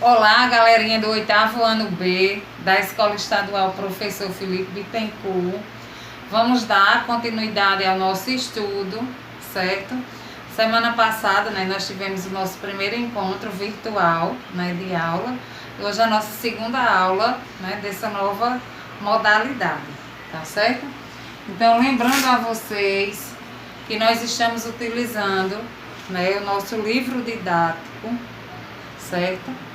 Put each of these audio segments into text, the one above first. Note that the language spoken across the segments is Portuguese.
Olá, galerinha do 8º ano B da Escola Estadual Professor Felipe Bittencourt. Vamos dar continuidade ao nosso estudo, certo? Semana passada, nós tivemos o nosso primeiro encontro virtual, de aula. Hoje é a nossa segunda aula, dessa nova modalidade, tá certo? Então, lembrando a vocês que nós estamos utilizando, o nosso livro didático, certo?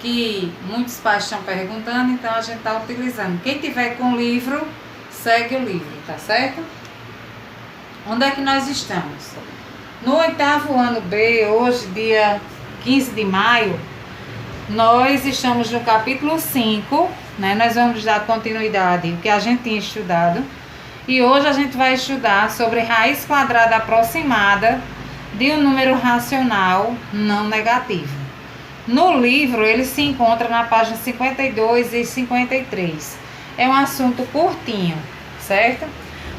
Que muitos pais estão perguntando, então a gente está utilizando. Quem tiver com o livro, segue o livro, tá certo? Onde é que nós estamos? No 8º ano B, hoje, dia 15 de maio, nós estamos no capítulo 5, nós vamos dar continuidade ao que a gente tinha estudado. E hoje a gente vai estudar sobre raiz quadrada aproximada de um número racional não negativo. No livro, ele se encontra na página 52 e 53. É um assunto curtinho, certo?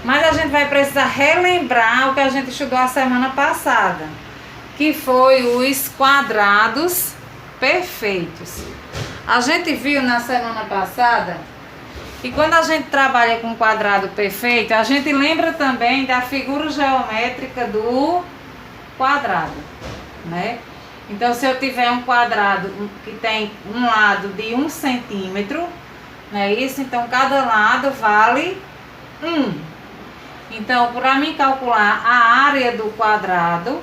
Mas a gente vai precisar relembrar o que a gente estudou a semana passada, que foi os quadrados perfeitos. A gente viu na semana passada que quando a gente trabalha com quadrado perfeito, a gente lembra também da figura geométrica do quadrado, Então, se eu tiver um quadrado que tem um lado de 1 centímetro, isso? Então, cada lado vale 1. Então, para mim calcular a área do quadrado,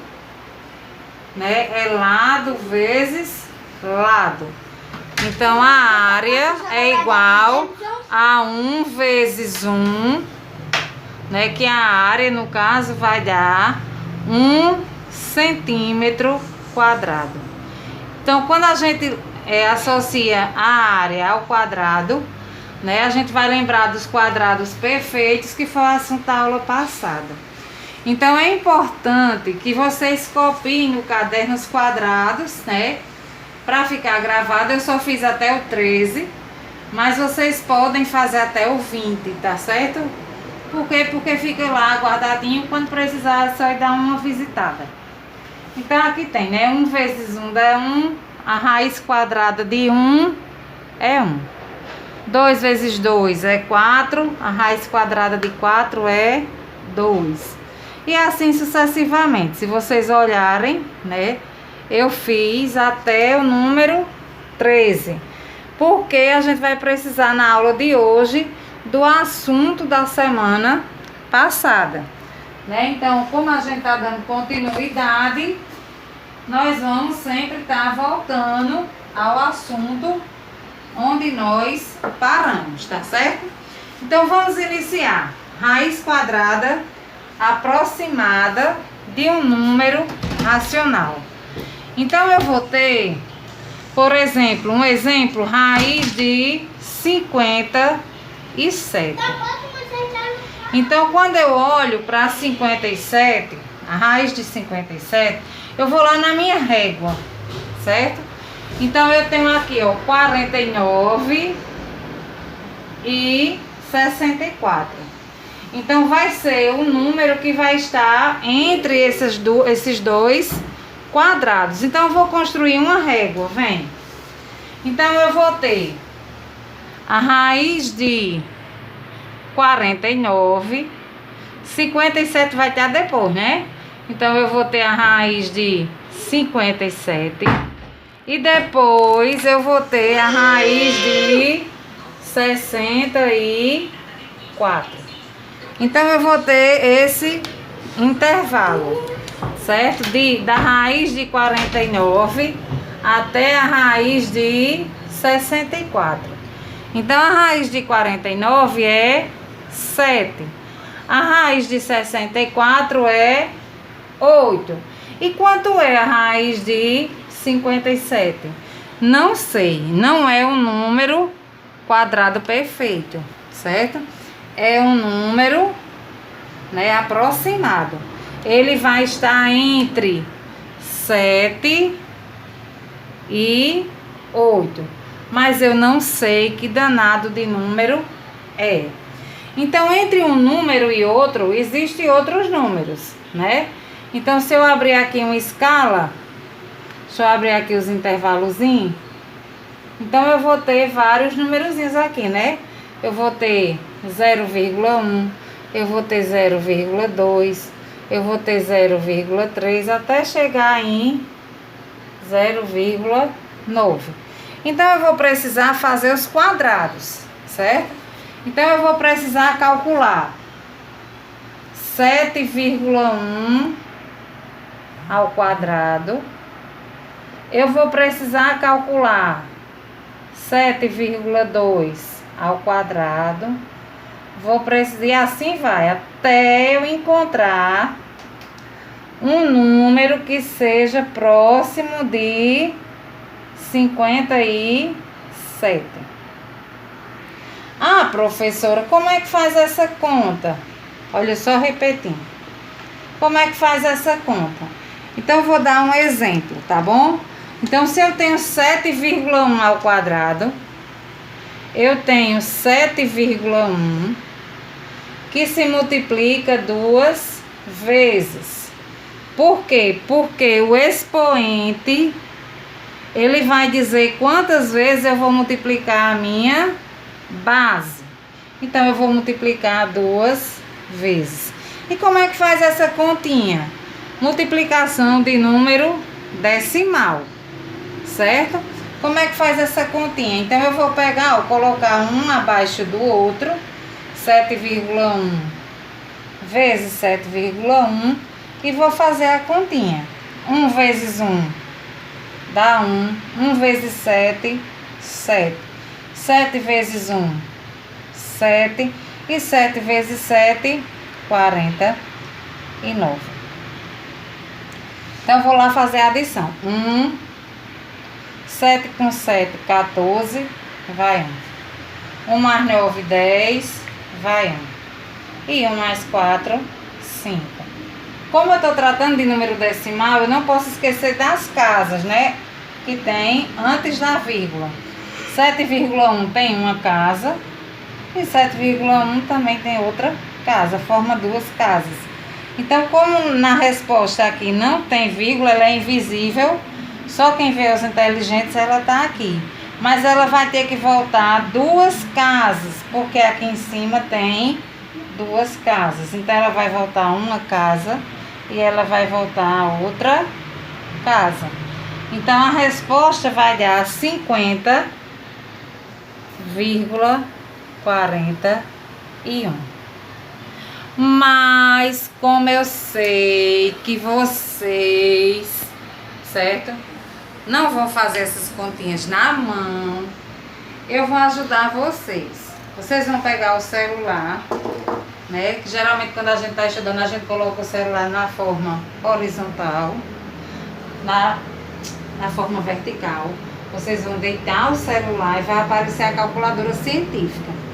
é lado vezes lado. Então, a área é igual a 1 vezes 1, que a área, no caso, vai dar 1 centímetro quadrado. Então, quando a gente associa a área ao quadrado, a gente vai lembrar dos quadrados perfeitos, que foi o assunto da aula passada. Então, é importante que vocês copiem no caderno os quadrados, para ficar gravado. Eu só fiz até o 13, mas vocês podem fazer até o 20, tá certo? Por quê? Porque fica lá guardadinho, quando precisar é só ir dar uma visitada. Então, aqui tem, 1 vezes 1 dá 1, a raiz quadrada de 1 é 1. 2 vezes 2 é 4, a raiz quadrada de 4 é 2. E assim sucessivamente. Se vocês olharem, eu fiz até o número 13. Porque a gente vai precisar na aula de hoje do assunto da semana passada. Então, como a gente está dando continuidade, nós vamos sempre estar voltando ao assunto onde nós paramos, tá certo? Então, vamos iniciar. Raiz quadrada aproximada de um número racional. Então, eu vou ter, por exemplo, raiz de 57. Então, quando eu olho para 57, a raiz de 57, eu vou lá na minha régua, certo? Então, eu tenho aqui, 49 e 64. Então, vai ser o número que vai estar entre esses dois quadrados. Então, eu vou construir uma régua, vem. Então, eu vou ter a raiz de 49, 57 vai estar depois, Então, eu vou ter a raiz de 57 e depois eu vou ter a raiz de 64. Então, eu vou ter esse intervalo, certo? Da raiz de 49 até a raiz de 64. Então, a raiz de 49 é 7. A raiz de 64 é 8. E quanto é a raiz de 57? Não sei, não é um número quadrado perfeito, certo? É um número, aproximado. Ele vai estar entre 7 e 8. Mas eu não sei que danado de número é. Então, entre um número e outro, existem outros números, Então, se eu abrir aqui uma escala, Deixa eu abrir aqui os intervalozinhos. Então, eu vou ter vários numerozinhos aqui, né? Eu vou ter 0,1, eu vou ter 0,2, eu vou ter 0,3, até chegar em 0,9. Então, eu vou precisar fazer os quadrados, certo? Então, eu vou precisar calcular 7,1 ao quadrado. Eu vou precisar calcular 7,2 ao quadrado. Vou precisar, e assim vai, até eu encontrar um número que seja próximo de 57. Ah, professora, como é que faz essa conta? Olha, só repetindo. Como é que faz essa conta? Então, eu vou dar um exemplo, tá bom? Então, se eu tenho 7,1 ao quadrado, eu tenho 7,1 que se multiplica 2 vezes. Por quê? Porque o expoente, ele vai dizer quantas vezes eu vou multiplicar a minha base. Então, eu vou multiplicar 2 vezes. E como é que faz essa continha? Multiplicação de número decimal, certo? Como é que faz essa continha? Então, eu vou pegar, colocar um abaixo do outro, 7,1 vezes 7,1, e vou fazer a continha. 1 vezes 1 dá 1, 1 vezes 7, 7. 7 vezes 1, 7, e 7 vezes 7, 49. Então, eu vou lá fazer a adição. 7 com 7, 14, vai 1. 1 mais 9, 10, vai 1. E 1 mais 4, 5. Como eu estou tratando de número decimal, eu não posso esquecer das casas, né? Que tem antes da vírgula. 7,1 tem uma casa e 7,1 também tem outra casa, forma duas casas. Então, como na resposta aqui não tem vírgula, ela é invisível, só quem vê os inteligentes, ela está aqui. Mas ela vai ter que voltar duas casas, porque aqui em cima tem duas casas. Então, ela vai voltar uma casa e ela vai voltar outra casa. Então, a resposta vai dar 50,41. Mas, como eu sei que vocês, certo, não vão fazer essas continhas na mão, eu vou ajudar vocês. Vocês vão pegar o celular, né? Que geralmente quando a gente está estudando, a gente coloca o celular na forma horizontal, na forma vertical. Vocês vão deitar o celular e vai aparecer a calculadora científica.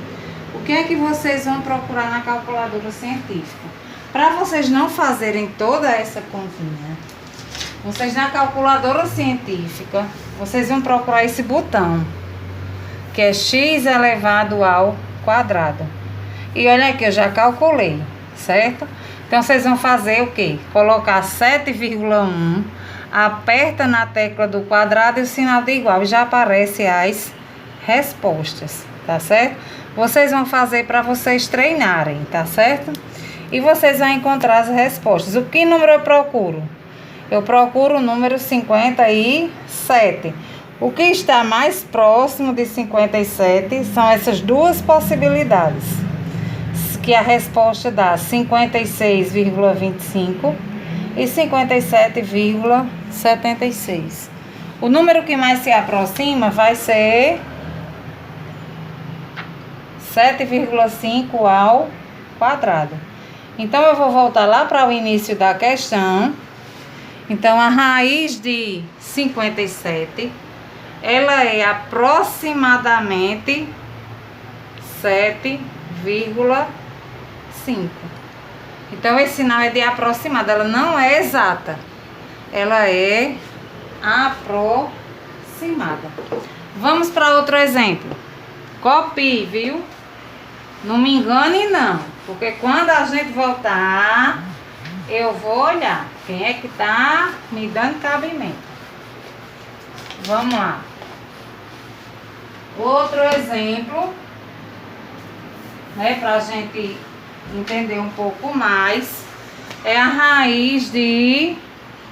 O que é que vocês vão procurar na calculadora científica? Para vocês não fazerem toda essa continha, vocês na calculadora científica, vocês vão procurar esse botão, que é x elevado ao quadrado. E olha aqui, eu já calculei, certo? Então, vocês vão fazer o quê? Colocar 7,1, aperta na tecla do quadrado e o sinal de igual, e já aparece as respostas, tá certo? Vocês vão fazer para vocês treinarem, tá certo? E vocês vão encontrar as respostas. O que número eu procuro? Eu procuro o número 57. O que está mais próximo de 57 são essas duas possibilidades. Que a resposta dá 56,25 e 57,76. O número que mais se aproxima vai ser 7,5 ao quadrado. Então, eu vou voltar lá para o início da questão. Então, a raiz de 57, ela é aproximadamente 7,5. Então, esse sinal é de aproximado, ela não é exata. Ela é aproximada. Vamos para outro exemplo. Copie, viu? Não me engane, não. Porque quando a gente voltar, eu vou olhar quem é que tá me dando cabimento. Vamos lá. Outro exemplo, né, para a gente entender um pouco mais, é a raiz de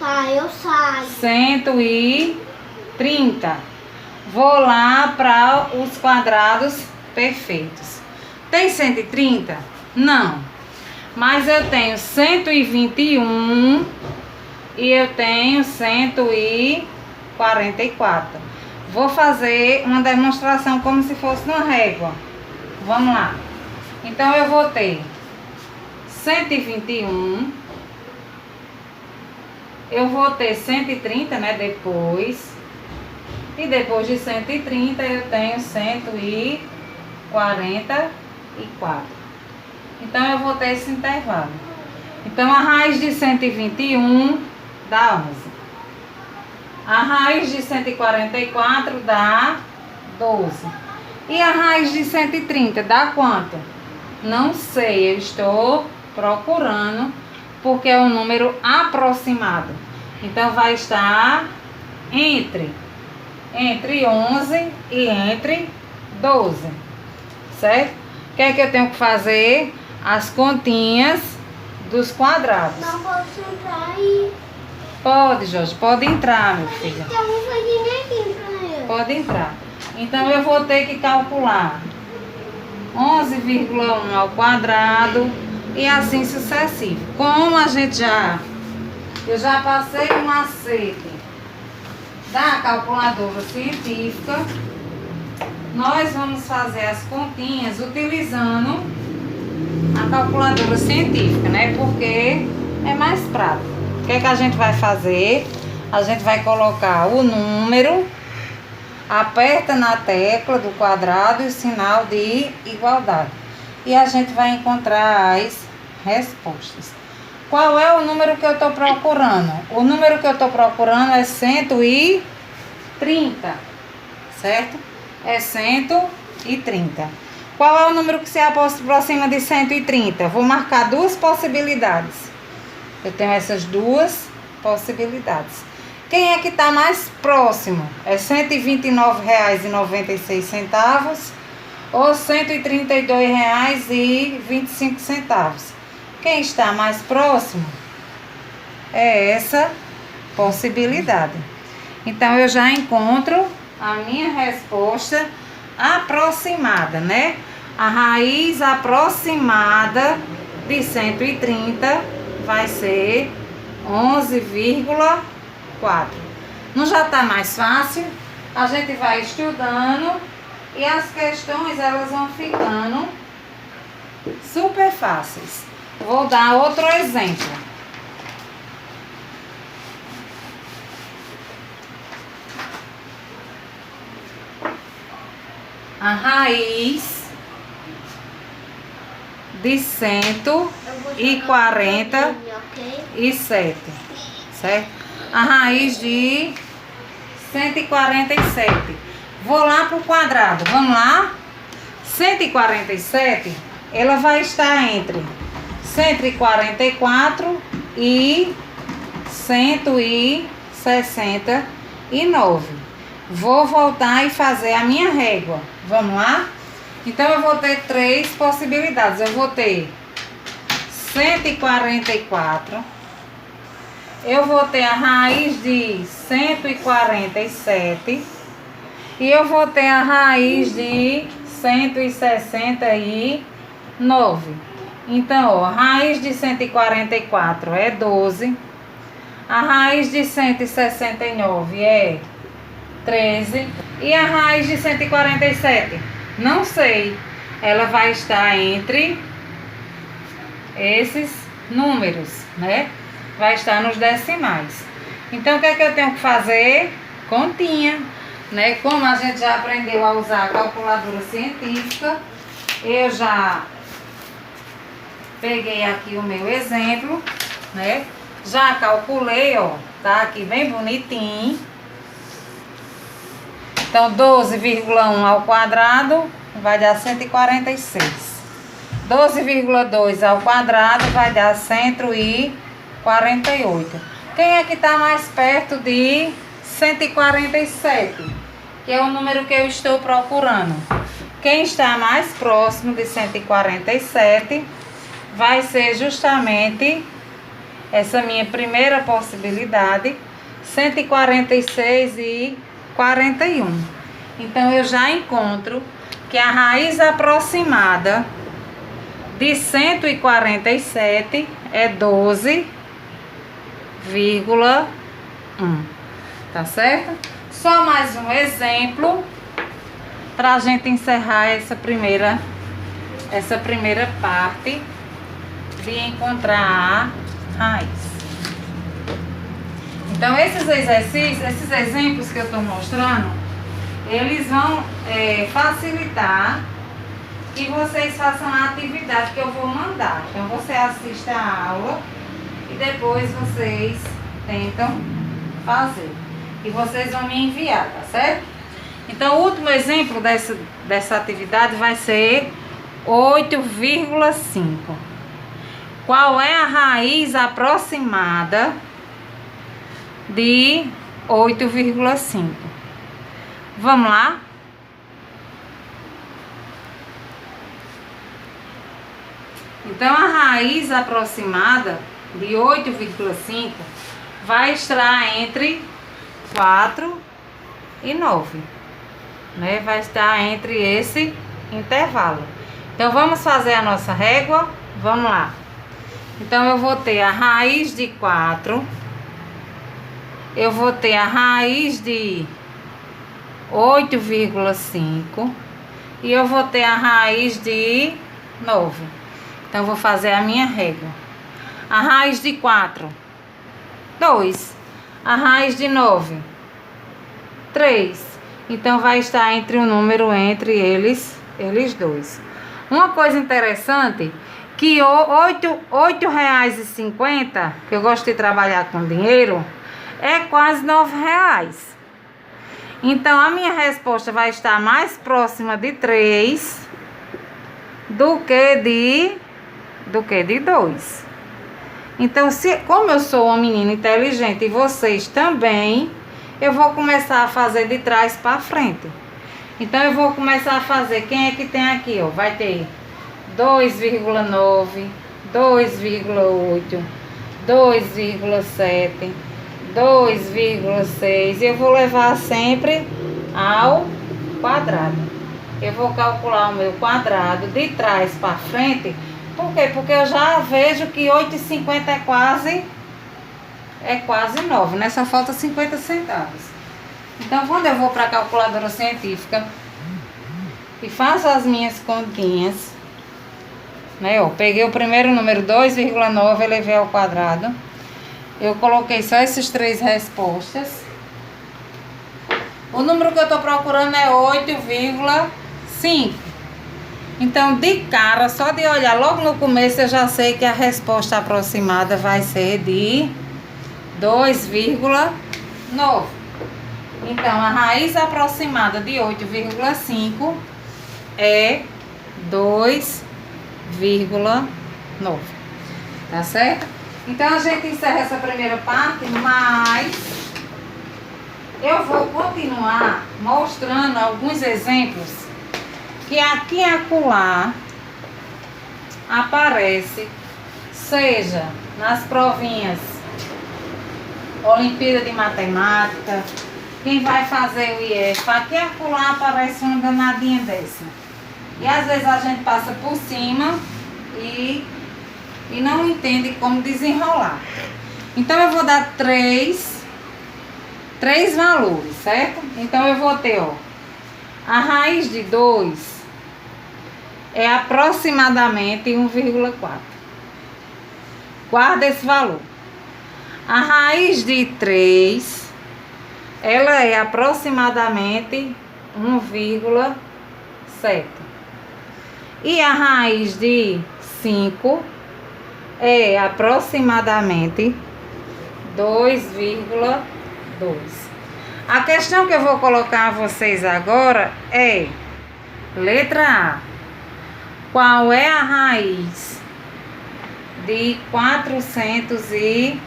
Eu saio. 130. Vou lá para os quadrados perfeitos. Tem 130? Não. Mas eu tenho 121 e eu tenho 144. Vou fazer uma demonstração como se fosse uma régua. Vamos lá. Então eu vou ter 121. Eu vou ter 130, né, depois. E depois de 130 eu tenho 144. Então eu vou ter esse intervalo. Então a raiz de 121 dá 11. A raiz de 144 dá 12. E a raiz de 130 dá quanto? Não sei, eu estou procurando, porque é um número aproximado. Então vai estar entre 11 e entre 12. Certo? O que é que eu tenho que fazer? As continhas dos quadrados. Não posso entrar aí. Pode, Jorge, pode entrar, meu filho. Tem um coisinha aqui pra eu. Pode entrar. Então eu vou ter que calcular 11,1 ao quadrado e assim sucessivo. Como eu já passei o macete da calculadora científica, nós vamos fazer as continhas utilizando a calculadora científica, né? Porque é mais prático. O que é que a gente vai fazer? A gente vai colocar o número, aperta na tecla do quadrado e o sinal de igualdade. E a gente vai encontrar as respostas. Qual é o número que eu estou procurando? O número que eu estou procurando é 130, certo? É 130. Qual é o número que se aproxima de 130? Vou marcar duas possibilidades. Eu tenho essas duas possibilidades. Quem é que está mais próximo? É R$ 129,96 ou R$ 132,25? Quem está mais próximo é essa possibilidade. Então, eu já encontro a minha resposta aproximada, né? A raiz aproximada de 130 vai ser 11,4. Não já está mais fácil? A gente vai estudando e as questões elas vão ficando super fáceis. Vou dar outro exemplo. A raiz de 147, certo? A raiz de 147. Vou lá para o quadrado, vamos lá? 147, ela vai estar entre 144 e 169. Vou voltar e fazer a minha régua. Vamos lá? Então, eu vou ter três possibilidades. Eu vou ter 144. Eu vou ter a raiz de 147. E eu vou ter a raiz de 169. Então, ó, a raiz de 144 é 12. A raiz de 169 é 13. E a raiz de 147? Não sei. Ela vai estar entre esses números, né? Vai estar nos decimais. Então, o que é que eu tenho que fazer? Continha, né? Como a gente já aprendeu a usar a calculadora científica, eu já peguei aqui o meu exemplo, né? Já calculei, ó, tá aqui bem bonitinho. Então, 12,1 ao quadrado vai dar 146. 12,2 ao quadrado vai dar 148. Quem é que está mais perto de 147, que é o número que eu estou procurando. Quem está mais próximo de 147 vai ser justamente essa minha primeira possibilidade, 146 e 41. Então, eu já encontro que a raiz aproximada de 147 é 12,1. Tá certo? Só mais um exemplo para a gente encerrar essa primeira parte de encontrar a raiz. Então, esses exercícios, esses exemplos que eu estou mostrando, eles vão facilitar que vocês façam a atividade que eu vou mandar. Então, você assiste a aula e depois vocês tentam fazer. E vocês vão me enviar, tá certo? Então, o último exemplo dessa atividade vai ser 8,5. Qual é a raiz aproximada de 8,5? Vamos lá? Então, a raiz aproximada de 8,5 vai estar entre 4 e 9. Né? Vai estar entre esse intervalo. Então, vamos fazer a nossa régua? Vamos lá. Então, eu vou ter a raiz de 4. Eu vou ter a raiz de 8,5. E eu vou ter a raiz de 9. Então, eu vou fazer a minha régua. A raiz de 4, 2. A raiz de 9, 3. Então, vai estar entre o número entre eles dois. Uma coisa interessante, que R$8,50, que eu gosto de trabalhar com dinheiro, é quase R$9. Então, a minha resposta vai estar mais próxima de 3 do que de 2. Então, como eu sou uma menina inteligente e vocês também, eu vou começar a fazer de trás para frente. Então, eu vou começar a fazer. Quem é que tem aqui, ó? Vai ter 2,9, 2,8, 2,7, 2,6. Eu vou levar sempre ao quadrado. Eu vou calcular o meu quadrado de trás para frente. Por quê? Porque eu já vejo que 8,50 é quase 9, né? Só falta 50 centavos. Então, quando eu vou para a calculadora científica e faço as minhas continhas, né? Eu peguei o primeiro número, 2,9, elevei ao quadrado. Eu coloquei só essas 3 respostas. O número que eu estou procurando é 8,5. Então, de cara, só de olhar logo no começo, eu já sei que a resposta aproximada vai ser de 2,9. Então, a raiz aproximada de 8,5 é 2,9. Tá certo? Então, a gente encerra essa primeira parte, mas eu vou continuar mostrando alguns exemplos que aqui e acolá aparece, seja nas provinhas Olimpíada de Matemática, quem vai fazer o IF, aqui e acolá aparece uma danadinha dessa. E às vezes a gente passa por cima e não entende como desenrolar. Então, eu vou dar três valores, certo? Então, eu vou ter, ó, a raiz de 2 é aproximadamente 1,4. Guarda esse valor. A raiz de 3, ela é aproximadamente 1,7. E a raiz de 5 é aproximadamente 2,2. A questão que eu vou colocar a vocês agora é: letra A. Qual é a raiz de 405?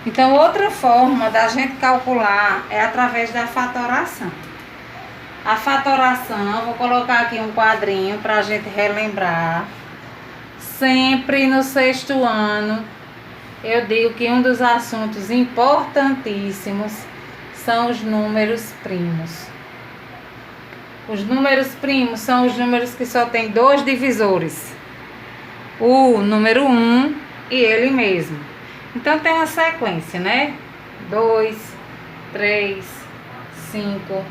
Então, outra forma da gente calcular é através da fatoração. A fatoração, vou colocar aqui um quadrinho para a gente relembrar. Sempre no sexto ano, eu digo que um dos assuntos importantíssimos são os números primos. Os números primos são os números que só tem dois divisores. O número 1 e ele mesmo. Então tem uma sequência, né? 2, 3, 5,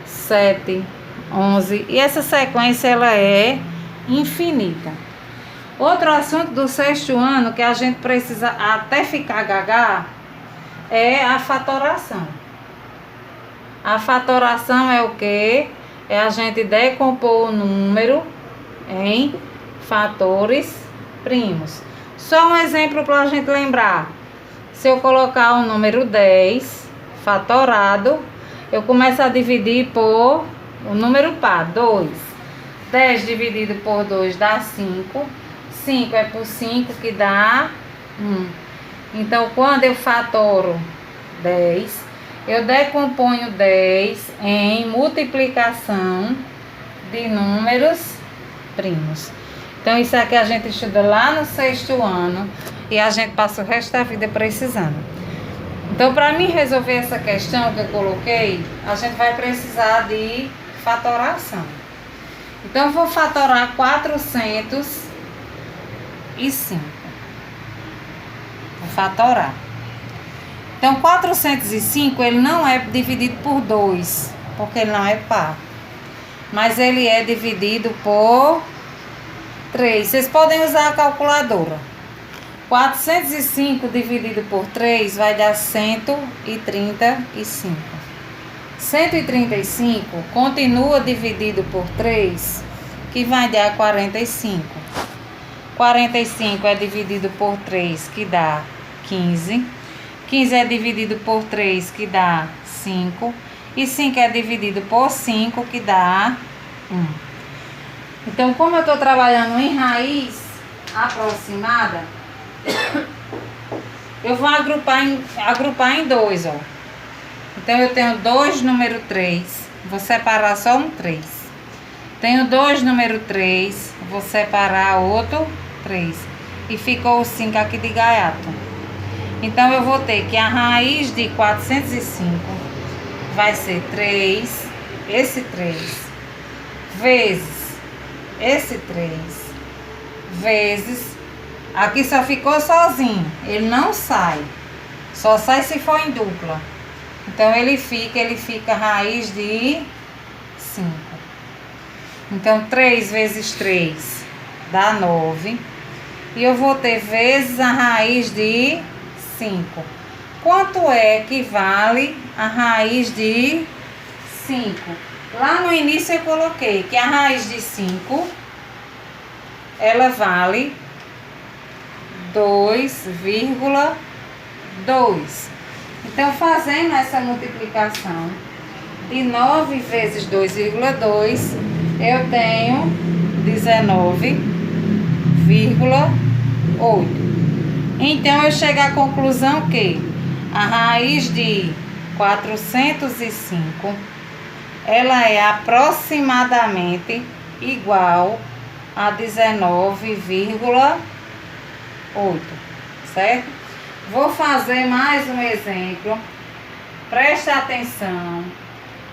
7, 11. E essa sequência ela é infinita. Outro assunto do sexto ano que a gente precisa até ficar gaga é a fatoração. A fatoração é o quê? É a gente decompor o número em fatores primos. Só um exemplo para a gente lembrar. Se eu colocar o número 10 fatorado, eu começo a dividir por o número par, 2. 10 dividido por 2 dá 5. 5 é por 5 que dá 1. Então, quando eu fatoro 10, eu decomponho 10 em multiplicação de números primos. Então, isso aqui a gente estuda lá no sexto ano e a gente passa o resto da vida precisando. Então, para mim resolver essa questão que eu coloquei, a gente vai precisar de fatoração. Então, eu vou fatorar 405. Vou fatorar. Então, 405, ele não é dividido por 2, porque ele não é par. Mas ele é dividido por 3. Vocês podem usar a calculadora. 405 dividido por 3 vai dar 135. 135 continua dividido por 3, que vai dar 45. 45 é dividido por 3, que dá 15. 15 é dividido por 3, que dá 5. E 5 é dividido por 5, que dá 1. Então, como eu estou trabalhando em raiz aproximada, eu vou agrupar em 2, ó. Então, eu tenho 2 número 3, vou separar só um 3. Tenho 2 número 3, vou separar outro 3. E ficou o 5 aqui de gaiato. Então, eu vou ter que a raiz de 405 vai ser 3, esse 3, vezes esse 3, vezes, aqui só ficou sozinho, ele não sai, só sai se for em dupla. Então, ele fica raiz de 5. Então, 3 vezes 3 dá 9. E eu vou ter vezes a raiz de 5. Quanto é que vale a raiz de 5? Lá no início eu coloquei que a raiz de 5, ela vale 2,2. Então, fazendo essa multiplicação de 9 vezes 2,2, eu tenho 19,8. Então, eu chego à conclusão que a raiz de 405, ela é aproximadamente igual a 19,8, certo? Vou fazer mais um exemplo. Preste atenção.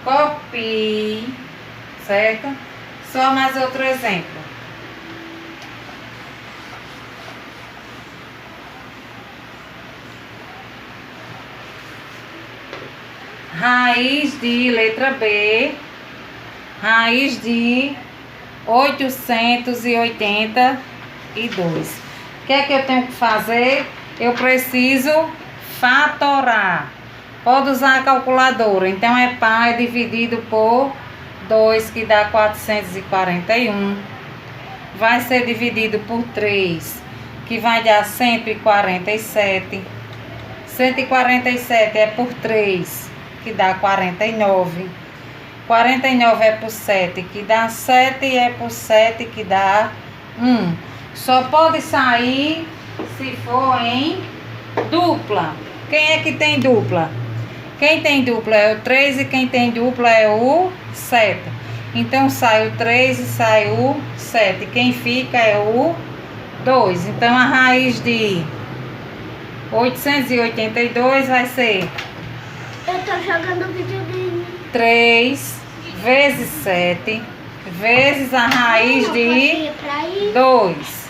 Copie, certo? Só mais outro exemplo. Raiz de letra B, raiz de 882. O que é que eu tenho que fazer? Eu preciso fatorar. Pode usar a calculadora. Então, é par dividido por 2, que dá 441. Vai ser dividido por 3, que vai dar 147. 147 é por 3. Que dá 49. 49 é por 7, que dá 7, e é por 7, que dá 1. Só pode sair se for em Dupla. Quem é que tem dupla? Quem tem dupla é o 3 e quem tem dupla é o 7. Então sai o 3 e sai o 7. Quem fica é o 2. Então a raiz de 882 vai ser... Eu tô jogando videogame. 3 vezes 7 vezes a raiz Não, de pode ir pra aí. 2.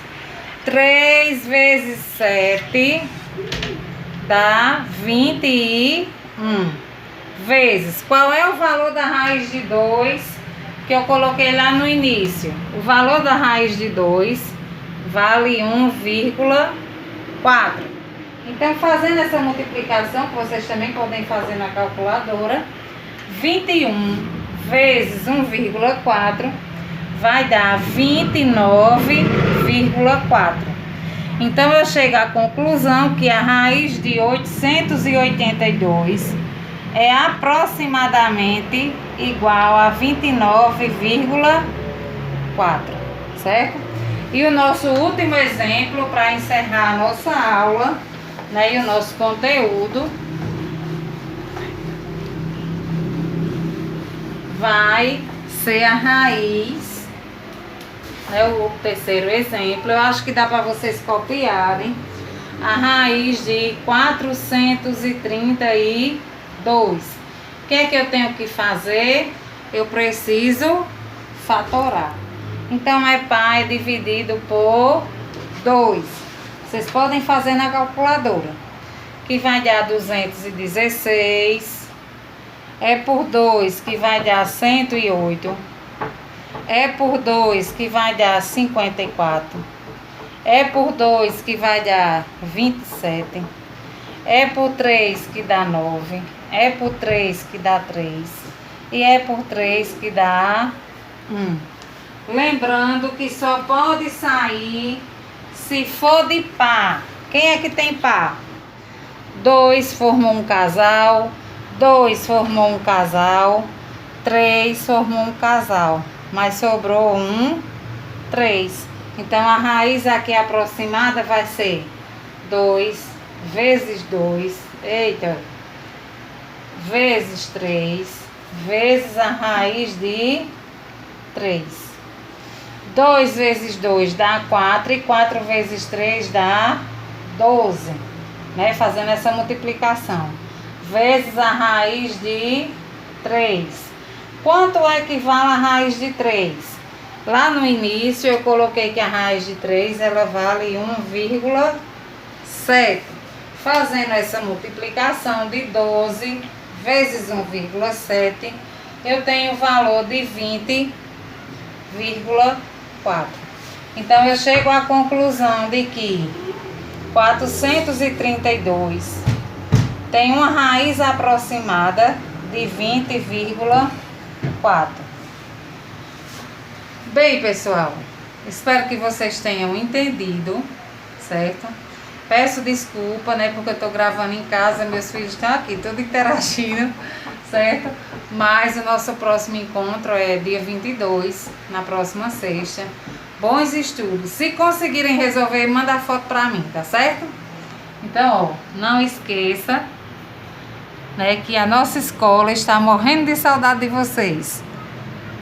3 vezes 7 dá 21. Vezes. Qual é o valor da raiz de 2 que eu coloquei lá no início? O valor da raiz de 2 vale 1,4. Então, fazendo essa multiplicação, que vocês também podem fazer na calculadora, 21 vezes 1,4 vai dar 29,4. Então, eu chego à conclusão que a raiz de 882 é aproximadamente igual a 29,4, certo? E o nosso último exemplo para encerrar a nossa aula, né, e o nosso conteúdo, vai ser a raiz, né, o terceiro exemplo. Eu acho que dá para vocês copiarem. A raiz de 432. O que é que eu tenho que fazer? Eu preciso fatorar. Então é pai dividido por 2. Vocês podem fazer na calculadora, que vai dar 216. É por 2 que vai dar 108. É por 2 que vai dar 54. É por 2 que vai dar 27. É por 3 que dá 9. É por 3 que dá 3. E é por 3 que dá 1. Lembrando que só pode sair se for de par. Quem é que tem par? 2 formou um casal. 2 formou um casal. 3 formou um casal. Mas sobrou 3. Então a raiz aqui aproximada vai ser 2 vezes 2. Eita! Vezes 3, vezes a raiz de 3. 2 vezes 2 dá 4 e 4 vezes 3 dá 12, né? Fazendo essa multiplicação. Vezes a raiz de 3. Quanto equivale a raiz de 3? Lá no início eu coloquei que a raiz de 3 ela vale 1,7. Fazendo essa multiplicação de 12 vezes 1,7, eu tenho o valor de 20,4. Então, eu chego à conclusão de que 432 tem uma raiz aproximada de 20,4. Bem, pessoal, espero que vocês tenham entendido, certo? Peço desculpa, né, porque eu tô gravando em casa, meus filhos estão aqui, tudo interagindo, certo? Mas o nosso próximo encontro é dia 22, na próxima sexta. Bons estudos. Se conseguirem resolver, manda a foto pra mim, tá certo? Então, ó, não esqueça, né, que a nossa escola está morrendo de saudade de vocês.